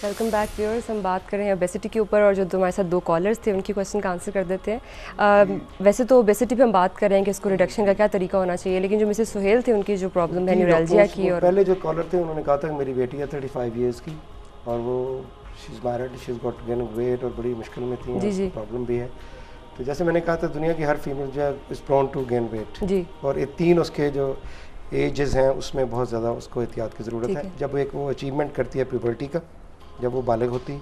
Welcome back viewers. हम बात कर रहे हैं ओबेसिटी के ऊपर और जो हमारे साथ दो कॉलर्स थे उनके क्वेश्चन का आंसर कर देते हैं। वैसे तो ओबेसिटी पे हम बात कर रहे हैं कि इसको रिडक्शन का क्या तरीका होना चाहिए, लेकिन जो मिसेस सुहेल थे उनकी जो प्रॉब्लम है न्यूरैल्जिया की, और पहले जो कॉलर थे उन्होंने कहा था कि मेरी बेटी है 35 ईयर्स की और वो she is married, she is got gain weight और बड़ी मुश्किल में थी, जी प्रॉब्लम भी है। तो जैसे मैंने कहा था दुनिया की हर फीमेल जो है is prone to gain weight जी, और ये तीन उसके जो एजेस हैं उसमें बहुत ज़्यादा उसको एहतियात की ज़रूरत है। जब एक वो अचीवमेंट करती है प्यूबर्टी का, जब वो बालिग होती,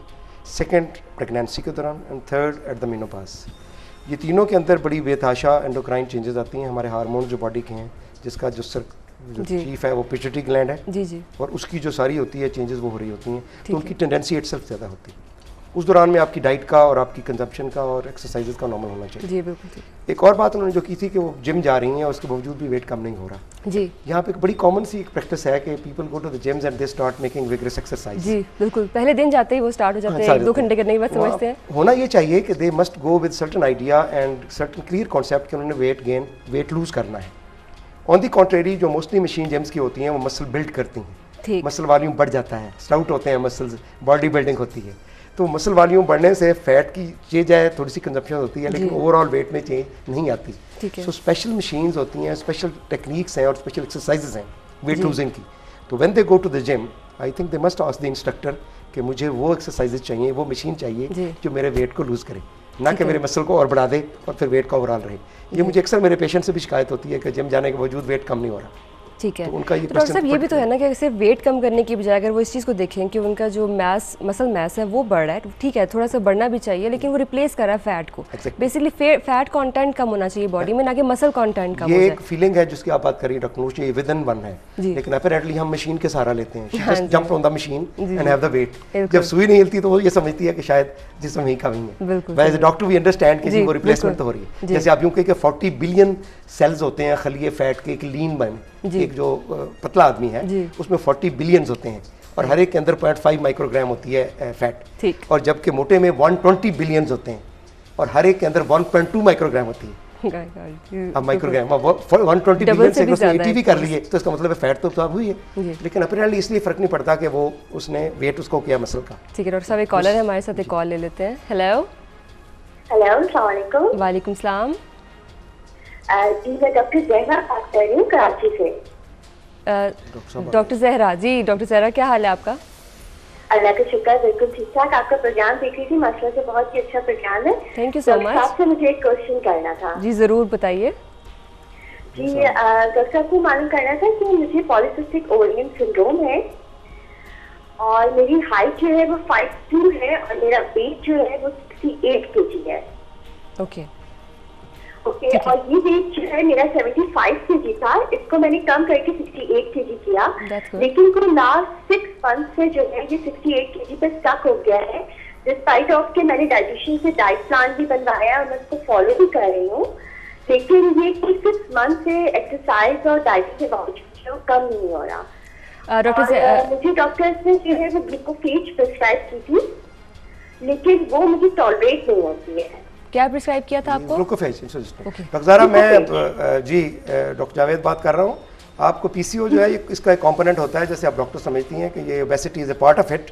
सेकंड प्रेगनेंसी के दौरान, and third at the menopause, ये तीनों के अंदर बड़ी बेतहाशा एंडोक्राइन चेंजेस आती हैं। हमारे हार्मोन जो बॉडी के हैं, जिसका जो चीफ है वो पिट्यूटरी ग्लैंड है जी, और उसकी जो सारी होती है चेंजेस वो हो रही होती हैं, तो उनकी टेंडेंसी इटसेल्फ ज़्यादा होती है। उस दौरान में आपकी डाइट का और आपकी कंजप्शन का और एक्सरसाइजेज का नॉर्मल होना चाहिए जी, बिल्कुल। एक और बात उन्होंने जो की थी कि वो जिम जा रही हैं और उसके बावजूद भी वेट कम नहीं हो रहा जी। यहाँ पे एक बड़ी कॉमन सी एक प्रैक्टिस है कि people go to the gyms and they start making vigorous exercise जी, बिल्कुल। पहले दिन जाते ही वो स्टार्ट हो जाते हैं, 1-2 घंटे करने के बाद समझते हैं। होना ये चाहिए कि they must go with certain idea and certain clear concept कि उन्होंने वेट गेन, वेट लूज करना है। ऑन दी कॉन्ट्रेरी जो मोस्टली मशीन जिम्स की होती हैं वो मसल बिल्ड करती हैं, मसल वॉल्यूम बढ़ जाता है, स्टाउट होते हैं मसल्स, बॉडी बिल्डिंग होती है, तो मसल वॉल्यूम बढ़ने से फैट की चेंज है, थोड़ी सी कंजप्शन होती है, लेकिन ओवरऑल वेट में चेंज नहीं आती। सो स्पेशल मशीन्स होती हैं, स्पेशल टेक्निक्स हैं और स्पेशल एक्सरसाइजेज हैं वेट लूजिंग की। तो when they go to the gym, I think they must ask the instructor कि मुझे वो एक्सरसाइजेज चाहिए, वो मशीन चाहिए जो मेरे वेट को लूज करे, ना कि मेरे मसल को और बढ़ा दे और फिर वेट का ओवरऑल रहे। ये मुझे अक्सर मेरे पेशेंट से भी शिकायत होती है कि जिम जाने के बावजूद वेट कम नहीं हो रहा। ठीक है, तो उनका ये डॉक्टर साहब ये भी तो है ना कि सिर्फ वेट कम करने की बजाय अगर वो इस चीज़ को देखें कि उनका जो मसल मैस है वो बढ़ रहा है, ठीक है थोड़ा सा बढ़ना भी चाहिए, लेकिन वो रिप्लेस कर रहा है फैट को। बेसिकली फैट कंटेंट कम होना चाहिए बॉडी में, ना कि मसल कंटेंट कम। ये एक फीलिंग है जिसकी आप बात कर रही हैं डॉक्टर नूश, ये विद इन वन है, लेकिन अपैरेंटली हम मशीन के सहारा लेते हैं, just jump on the machine and have the weight. जब सुई नहीं हिलती तो वो ये समझती है कि शायद जिसम ही कमी है। As a doctor we understand कि वो रिप्लेसमेंट तो हो रही है। जैसे आप यूं कहें कि 40 बिलियन सेल्स होते हैं खलिए फैट के, एक लीन बन, एक जो पतला आदमी है उसमें 40 बिलियंस होते हैं और हर एक के अंदर 0.5 माइक्रोग्राम होती है फैट, और जबकि मोटे में 120 बिलियंस होते हैं और हर एक के अंदर 1.2 माइक्रोग्राम होती है। अब माइक्रोग्राम 120 बिलियन से उसने 80 भी कर लिए तो इसका मतलब है फैट तो साफ हुई है, लेकिन अपरेंटली इसलिए फर्क नहीं पड़ता कि वो उसने वेट उसको किया मसल का। ठीक है डॉक्टर साहब, एक कॉलर है हमारे साथ, एक कॉल ले लेते हैं। हेलो अस्सलाम वालेकुम। वालेकुम सलाम जी, मैं डॉक्टर जहरा बात कर रही हूँ कराची से। डॉक्टर जहरा जी, डॉक्टर जहरा क्या हाल है आपका? अल्लाह का शुक्र, बिल्कुल ठीक ठाक। आपका प्रोग्राम देख रही थी, माशाल्लाह से बहुत ही अच्छा प्रोग्राम है। Thank you so much. आपसे मुझे एक क्वेश्चन करना था। जी जरूर बताइए। जी डॉक्टर साहब को मालूम करना था कि मुझे पॉलीसिस्टिक ओवरियन सिंड्रोम है और मेरी हाइट जो है वो 5'2" है और मेरा वेट जो है वो 68 kg है। ओके ओके, और ये वेट जो है मेरा 75 kg था, इसको मैंने कम करके 68 kg किया, लेकिन को लास्ट 6 मंथ से जो है ये 68 kg पे स्टक हो गया है, डिस्पाइट ऑफ के मैंने डाइटिशियन से डाइट प्लान भी बनवाया और मैं उसको फॉलो भी कर रही हूँ, लेकिन ये 6 मंथ से एक्सरसाइज और डाइटिंग के बावजूद जो कम नहीं हो रहा। मुझे डॉक्टर ने जो है वो ग्लूकोफेज प्रिस्क्राइब की थी, लेकिन वो मुझे टॉलरेट नहीं होती है। क्या प्रिस्क्राइब किया था आपको? ग्लूकोफेज। डॉक्टर ज़ारा, मैं जी डॉक्टर जावेद बात कर रहा हूँ। आपको पीसीओ जो है इसका एक कंपोनेंट होता है, जैसे आप डॉक्टर समझती हैं कि ये obesity is a part of it,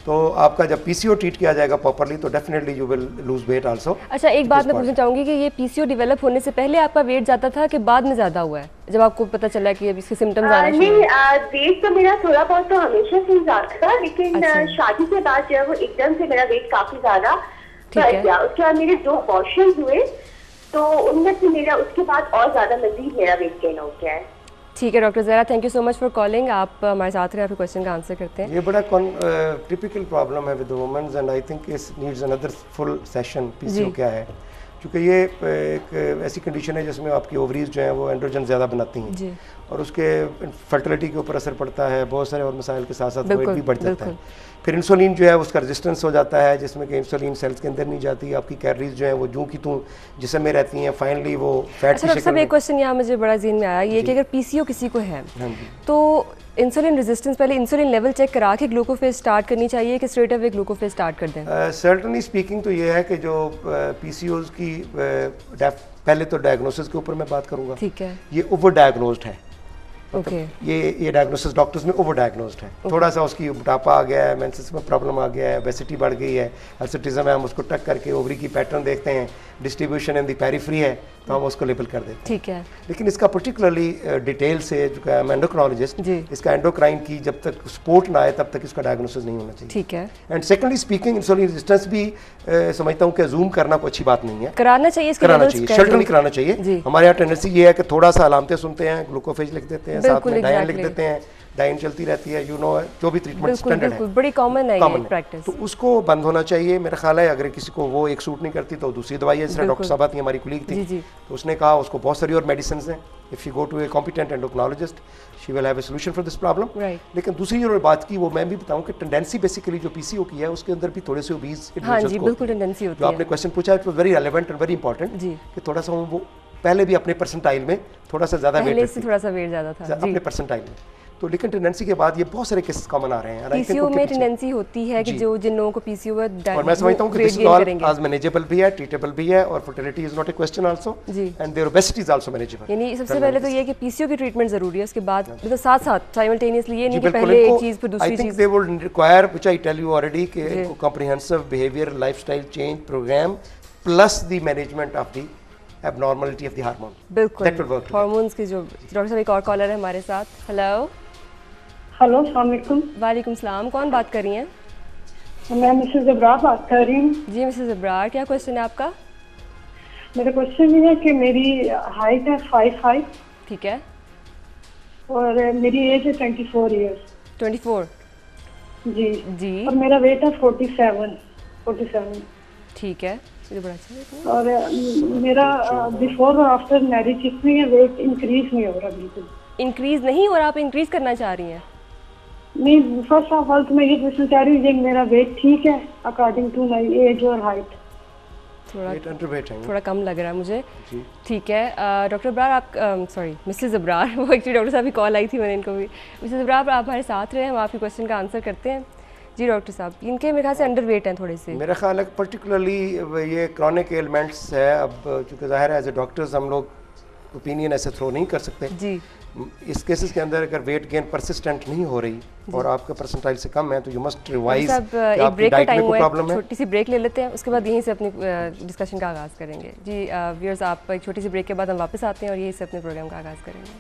तो आपका जब पीसीओ ट्रीट किया जाएगा प्रॉपर्ली तो definitely you will lose weight also. अच्छा, एक बात मैं पूछना चाहूँगी कि ये पीसीओ डेवलप होने से पहले आपका वेट ज़्यादा था कि बाद में ज़्यादा हुआ है, जब आपको पता चला कि अब इसके सिम्टम्स आना शुरू हुए? वेट तो मेरा थोड़ा बहुत तो हमेशा से ज़्यादा था, लेकिन शादी के बाद जो है वो एकदम से मेरा वेट काफ़ी ज़्यादा बढ़ गया। उसके बाद मेरे 2 अबॉर्शन हुए तो उनमें से मेरा उसके बाद और ज़्यादा मज़ीद मेरा वेट गेन हो गया है। ठीक है doctor Zahra, thank you so much for calling. आप हमारे साथ रहे, आपके क्वेश्चन का आंसर करते हैं। ये बड़ा टिपिकल प्रॉब्लम है with womens and I think it needs another full session. PCO क्या है, क्योंकि ये एक ऐसी कंडीशन है जिसमें आपकी ओवरीज जो हैं वो एंड्रोजन ज़्यादा बनाती हैं और उसके फर्टिलिटी के ऊपर असर पड़ता है, बहुत सारे और मसाइल के साथ साथ वेट भी बढ़ जाता है। फिर इंसुलिन जो है उसका रेजिस्टेंस हो जाता है, जिसमें कि इंसुलिन सेल्स के अंदर नहीं जाती, आपकी कैलोरीज जो है वो जूं की तूं जिस्म में रहती हैं, फाइनली वो फैट की शक्ल में। एक क्वेश्चन यहाँ मुझे बड़ा ज़हन में आया, ये कि अगर पीसीओ किसी को है तो इंसुलिन रेजिस्टेंस, पहले इंसुलिन लेवल चेक करा के ग्लूकोफेज स्टार्ट करनी चाहिए कि स्ट्रेट अवे ग्लूकोफेज स्टार्ट कर दें? सर्टनली स्पीकिंग तो ये है कि जो पीसीओज की पहले तो डायग्नोसिस के ऊपर मैं बात करूँगा। ठीक है, ये ओवर डायग्नोस्ड है, ये डायग्नोसिस डॉक्टर्स में ओवर डायग्नोस्ड है। थोड़ा सा उसकी मोटापा आ गया है, मेंसेस में प्रॉब्लम आ गया है, ओबेसिटी बढ़ गई है, हिर्सुटिज्म है, हम उसको टक करके ओवरी की पैटर्न देखते हैं, डिस्ट्रीब्यूशन इन द पेरिफेरी है, तो हम उसको लेबल कर देते हैं। ठीक है। लेकिन इसका पर्टिकुलरली डिटेल से जो है एंडोक्राइनोलॉजिस्ट, इसका एंडोक्राइन की जब तक सपोर्ट ना आए तब तक इसका डायग्नोसिस नहीं होना चाहिए। ठीक है। And secondly speaking, insulin resistance भी समझता हूँ कि जूम करना कोई अच्छी बात नहीं है, कराना चाहिए, कराना चाहिए, शल्टर नहीं कराना चाहिए। हमारे यहाँ टेंडेंसी ये है कि थोड़ा सा अलामतें सुनते हैं, ग्लूकोफेज लिख देते हैं, साथ में डायन लिख देते हैं, डाइन चलती रहती है, जो भी ट्रीटमेंट स्टैंडर्ड है, बड़ी कॉमन है ये प्रैक्टिस, तो उसको बंद होना चाहिए। मेरा ख्याल है अगर किसी को वो एक सूट नहीं करती तो दूसरी दवाई है, जैसे डॉक्टर साहब थी, हमारी कुलीग थी, तो उसने कहा उसको बहुत सारी और मेडिसिन हैं, if you go to a competent endocrinologist she will have a solution for this problem. लेकिन दूसरी जो बात की वो मैं भी बताऊं कि टेंडेंसी बेसिकली जो पीसीओ की है उसके अंदर भी थोड़े से ओबीज टेंडेंसी होती है। जो आपने क्वेश्चन पूछा it was very relevant and very important कि थोड़ा सा वो पहले भी अपने परसेंटाइल में थोड़ा सा ज्यादा वेट ज्यादा था अपने परसेंटाइल में, तो लेकिन टेंडेंसी के बाद ये बहुत सारे केसेस कॉमन आ रहे हैं। पीसीओ में टेंडेंसी होती है कि जो जिन लोगों को पीसीओ है, और मैं समझता हूं कि दिस इज ऑल आज मैनेजेबल भी है, ट्रीटेबल भी है, और fertility is not a question also, and there obesity is also manageable. यानी सबसे पहले तो ये कि पीसीओ की ट्रीटमेंट जरूरी है, उसके बाद मतलब साथ-साथ साइमल्टेनियसली, ये नहीं कि पहले एक चीज फिर दूसरी चीज। I think they would require, which I tell you already, कि comprehensive behaviour lifestyle change programme plus the management of the abnormality of the hormone. बिल्कुल, हार्मोन्स की जो डॉक्टर साहब, एक और कॉलर है हमारे साथ। हेलो अस्सलाम वालेकुम। वालेकुम सलाम, कौन बात कर रही हैं? मैं मिसेस अब्रार बात कर रही हूँ। जी मिसेस अब्रार, क्या क्वेश्चन है आपका? मेरा क्वेश्चन ये है कि मेरी हाइट है 5'5". ठीक है। और मेरी एज है 24 ईयर्स। 24? जी जी। और मेरा वेट है 47। ठीक है, ये बड़ा अच्छा है। और मेरा बिफोर और आफ्टर मैरिज इसमें वेट इंक्रीज नहीं हो रहा, बिल्कुल इंक्रीज नहीं हो रहा। आप इंक्रीज करना चाह रही हैं? नहीं, फर्स्ट ऑफ ऑल तो मैं ये क्वेश्चन चाह रही हूँ कि मेरा वेट ठीक है अकॉर्डिंग टू माय एज और हाइट? थोड़ा कम लग रहा है मुझे। ठीक है डॉक्टर अब्रार, आप सॉरी मिसेस अब्रार, वो एक्चुअली डॉक्टर साहब की कॉल आई थी, मैंने इनको भी। मिसेस अब्रार, आप हमारे साथ रहे, हम आपके क्वेश्चन का आंसर करते हैं। जी डॉक्टर साहब, इनके मेरे ख्याल से अंडर वेट हैं थोड़े से। मेरा ख्याल है पर्टिकुलरली ये क्रॉनिक एलिमेंट्स है। अब चूँकि ज़ाहिर है एज ए डॉक्टर्स हम लोग ओपिनियन ऐसे थ्रो नहीं कर सकते जी। इस केसेस के अंदर अगर वेट गेन परसिस्टेंट नहीं हो रही और आपका परसेंटाइल से कम है तो यू मस्ट रिवाइज। एक ब्रेक का टाइम हुआ है, छोटी सी ब्रेक ले लेते हैं, उसके बाद यहीं से अपनी डिस्कशन का आगाज़ करेंगे। जी व्यूअर्स, आप एक छोटी सी ब्रेक के बाद हम वापस आते हैं और यहीं से अपने प्रोग्राम का आगाज़ करेंगे।